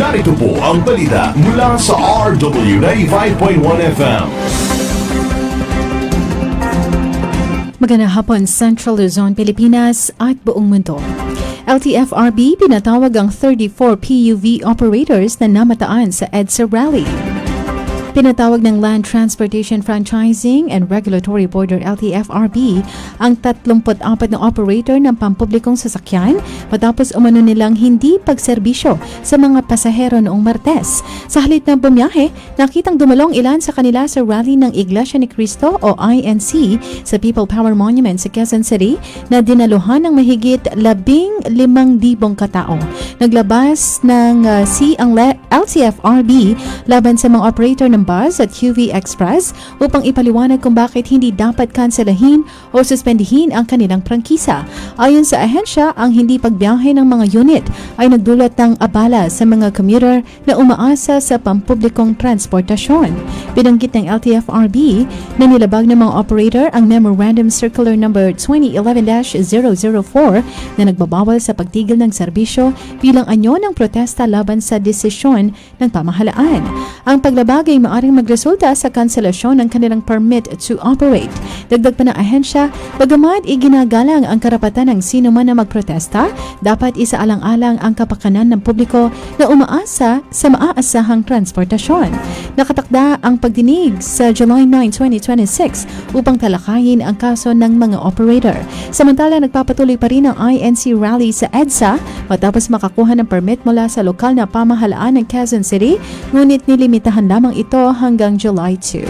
Narito po ang balita mula sa RW95.1 FM. Magandang hapon, Central Luzon, Pilipinas at buong mundo. LTFRB pinatawag ang 34 PUV operators na namataan sa EDSA Rally. Pinatawag ng Land Transportation Franchising and Regulatory Board or LTFRB ang 34 na operator ng pampublikong sasakyan matapos umano nilang hindi pagserbisyo sa mga pasahero noong Martes. Sa halip na bumiyahe, nakitang dumalong ilan sa kanila sa rally ng Iglesia ni Cristo o INC sa People Power Monument sa Quezon City na dinaluhan ng mahigit 15,000 katao. Naglabas ng ang LTFRB laban sa mga operator ng bus at QV Express upang ipaliwanag kung bakit hindi dapat kanselahin o suspendihin ang kanilang prangkisa. Ayon sa ahensya, ang hindi pagbiyahe ng mga unit ay nagdulot ng abala sa mga commuter na umaasa sa pampublikong transportasyon. Binanggit ng LTFRB na nilabag ng mga operator ang Memorandum Circular No. 2011-004 na nagbabawal sa pagtigil ng serbisyo bilang anyo ng protesta laban sa desisyon ng pamahalaan. Ang paglabag ay maaring magresulta sa kanselasyon ng kanilang permit to operate. Dagdag pa ng ahensya, bagamat iginagalang ang karapatan ng sino man na magprotesta, dapat isaalang-alang ang kapakanan ng publiko na umaasa sa maaasahang transportasyon. Nakatakda ang pagdinig sa July 9, 2026 upang talakayin ang kaso ng mga operator. Samantala, nagpapatuloy pa rin ang INC rally sa EDSA matapos makakuha ng permit mula sa lokal na pamahalaan ng Quezon City, ngunit nilimitahan lamang ito hanggang July 2.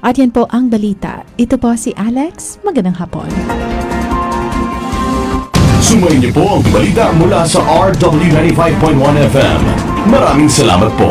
At yan po ang balita. Ito po si Alex. Magandang hapon. Sumayin niyo po ang balita mula sa RW95.1 FM. Maraming salamat po.